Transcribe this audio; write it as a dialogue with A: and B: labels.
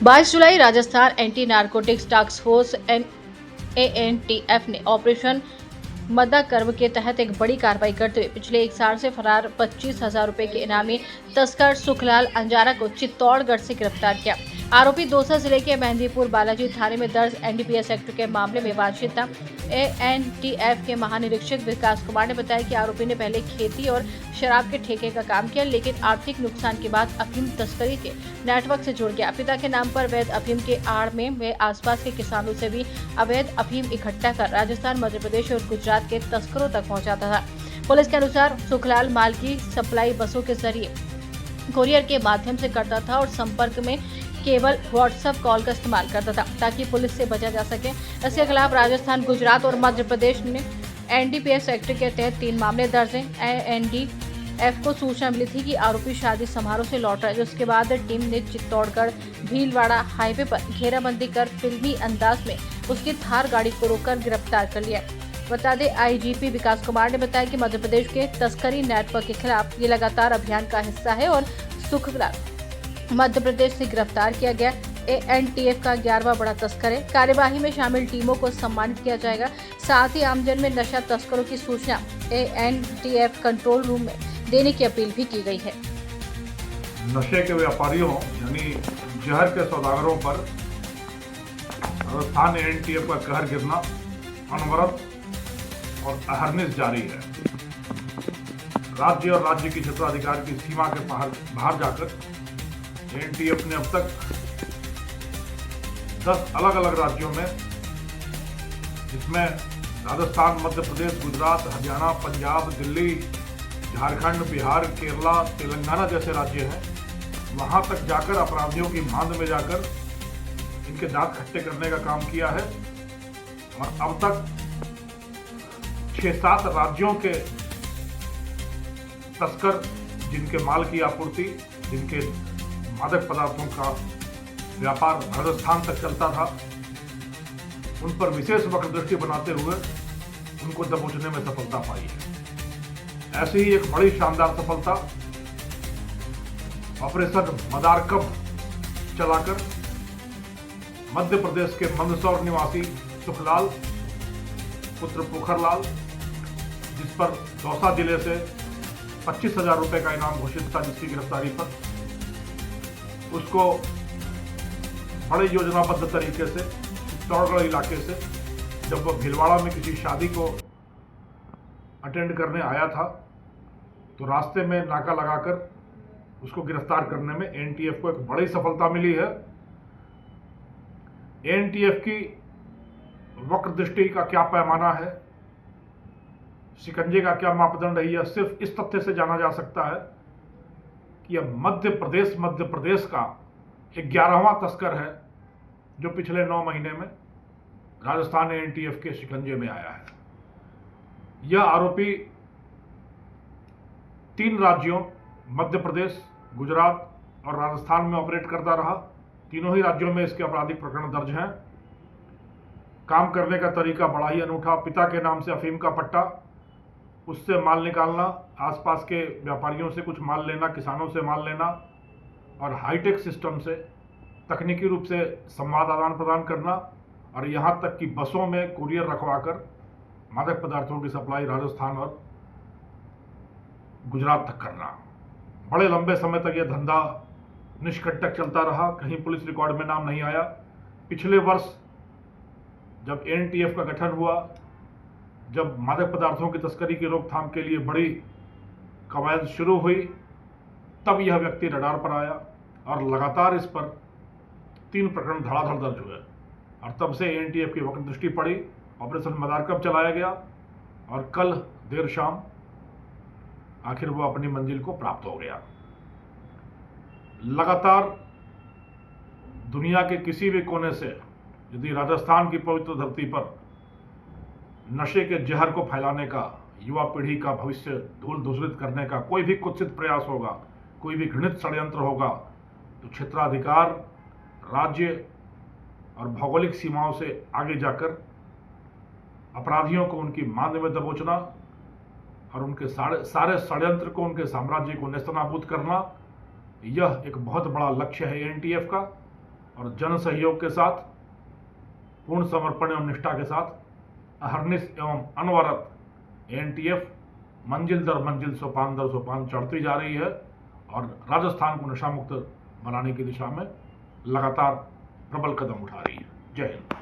A: 22 जुलाई Rajasthan anti narcotics task force ANTF ने operation मद्दा कर्म के तहत एक बड़ी कार्रवाई करते हुए पिछले 1 साल से फरार 25,000 रुपए के इनामी तस्कर सुखलाल अंजारा को चित्तौड़गढ़ से गिरफ्तार किया। आरोपी दौसा जिले के मेहंदीपुर बालाजी थाने में दर्ज NDPS एक्ट के मामले में वांछित था। ANTF के महानिरीक्षक विकास कुमार ने बताया कि आरोपी ने पहले खेती और शराब के ठेके का काम किया, लेकिन आर्थिक नुकसान के बाद अफीम तस्करी के नेटवर्क से जुड़ गया। पिता के नाम पर वैध अफीम के आड़ में वे आसपास के किसानों से भी अवैध अफीम इकट्ठा कर राजस्थान, मध्य प्रदेश और गुजरात के तस्करों तक पहुंचाता था। पुलिस के अनुसार सुखलाल माल की सप्लाई बसों के जरिए कोरियर के माध्यम से करता था और संपर्क में केवल व्हाट्सएप कॉल का इस्तेमाल करता था ताकि पुलिस से बचा जा सके। इसके खिलाफ राजस्थान, गुजरात और मध्य प्रदेश ने NDPS एक्ट के तहत 3 मामले दर्ज हैं। NDF को सूचना मिली थी कि आरोपी शादी समारोह से लौट रहा है, जिसके बाद टीम ने चित्तौड़गढ़ भीलवाड़ा हाईवे पर घेराबंदी कर फिल्मी अंदाज में उसकी थार गाड़ी को रोककर गिरफ्तार कर लिया। बता दें, IGP विकास कुमार ने बताया कि मध्य प्रदेश के तस्करी नेटवर्क के खिलाफ ये लगातार अभियान का हिस्सा है और सुखलाल मध्य प्रदेश से गिरफ्तार किया गया ANTF का 11वां बड़ा तस्कर है। कार्यवाही में शामिल टीमों को सम्मानित किया जाएगा। साथ ही आमजन में नशा तस्करों की सूचना ANTF कंट्रोल रूम में देने की अपील भी की गई है।
B: नशे के व्यापारियों यानी जहर के सौदागरों पर राजस्थान ANTF का कहर गिरना अनवरत और अहरनिश जारी है। राज्य और राज्य की क्षेत्राधिकार की सीमा के बाहर जाकर ANTF ने अब तक 10 अलग अलग राज्यों में, जिसमें राजस्थान, मध्य प्रदेश, गुजरात, हरियाणा, पंजाब, दिल्ली, झारखंड, बिहार, केरला, तेलंगाना जैसे राज्य हैं, वहां तक जाकर अपराधियों की मांद में जाकर इनके दांत खट्टे करने का काम किया है। और अब तक 6-7 राज्यों के तस्कर, जिनके माल की आपूर्ति, जिनके मादक पदार्थों का व्यापार राजस्थान तक चलता था, उन पर विशेष वक्र दृष्टि बनाते हुए उनको दबोचने में सफलता पाई है। ऐसी ही एक बड़ी शानदार सफलता ऑपरेशन मदारकब चलाकर मध्य प्रदेश के मंदसौर निवासी सुखलाल पुत्र पोखरलाल, जिस पर दौसा जिले से 25,000 रुपए का इनाम घोषित था, जिसकी गिरफ्तारी पर उसको बड़े योजनाबद्ध तरीके से चित्तौड़गढ़ इलाके से, जब वह भीलवाड़ा में किसी शादी को अटेंड करने आया था, तो रास्ते में नाका लगाकर उसको गिरफ्तार करने में ANTF को एक बड़ी सफलता मिली है। ANTF की वक्र दृष्टि का क्या पैमाना है, शिकंजे का क्या मापदंड है, यह सिर्फ इस तथ्य से जाना जा सकता है कि यह मध्य प्रदेश का 11वां तस्कर है जो पिछले 9 महीने में राजस्थान ANTF के शिकंजे में आया है। यह आरोपी 3 राज्यों मध्य प्रदेश, गुजरात और राजस्थान में ऑपरेट करता रहा। तीनों ही राज्यों में इसके आपराधिक प्रकरण दर्ज हैं। काम करने का तरीका बड़ा ही अनूठा। पिता के नाम से अफीम का पट्टा, उससे माल निकालना, आसपास के व्यापारियों से कुछ माल लेना, किसानों से माल लेना और हाईटेक सिस्टम से तकनीकी रूप से संवाद आदान प्रदान करना, और यहाँ तक कि बसों में कुरियर रखवाकर मादक पदार्थों की सप्लाई राजस्थान और गुजरात तक करना। बड़े लंबे समय तक यह धंधा निष्कंटक चलता रहा, कहीं पुलिस रिकॉर्ड में नाम नहीं आया। पिछले वर्ष जब ANTF का गठन हुआ, जब मादक पदार्थों की तस्करी की रोकथाम के लिए बड़ी कवायद शुरू हुई, तब यह व्यक्ति रडार पर आया और लगातार इस पर 3 प्रकरण धड़ाधड़ दर्ज हुए, और तब से ANTF की वक्र दृष्टि पड़ी। ऑपरेशन मदारकब चलाया गया और कल देर शाम आखिर वो अपनी मंजिल को प्राप्त हो गया। लगातार दुनिया के किसी भी कोने से यदि राजस्थान की पवित्र धरती पर नशे के जहर को फैलाने का, युवा पीढ़ी का भविष्य धूल धूसरित करने का कोई भी कुत्सित प्रयास होगा, कोई भी घृणित षड्यंत्र होगा, तो क्षेत्राधिकार, राज्य और भौगोलिक सीमाओं से आगे जाकर अपराधियों को उनकी मांद में दबोचना और उनके सारे षड्यंत्र को, उनके साम्राज्य को नेस्तनाबूद करना, यह एक बहुत बड़ा लक्ष्य है ANTF का। और जन सहयोग के साथ, पूर्ण समर्पण एवं निष्ठा के साथ अहर्निश एवं अनवरत एनटीएफ मंजिल दर मंजिल, सोपान दर सोपान चढ़ती जा रही है और राजस्थान को नशा मुक्त बनाने की दिशा में लगातार प्रबल कदम उठा रही है। जय हिंद।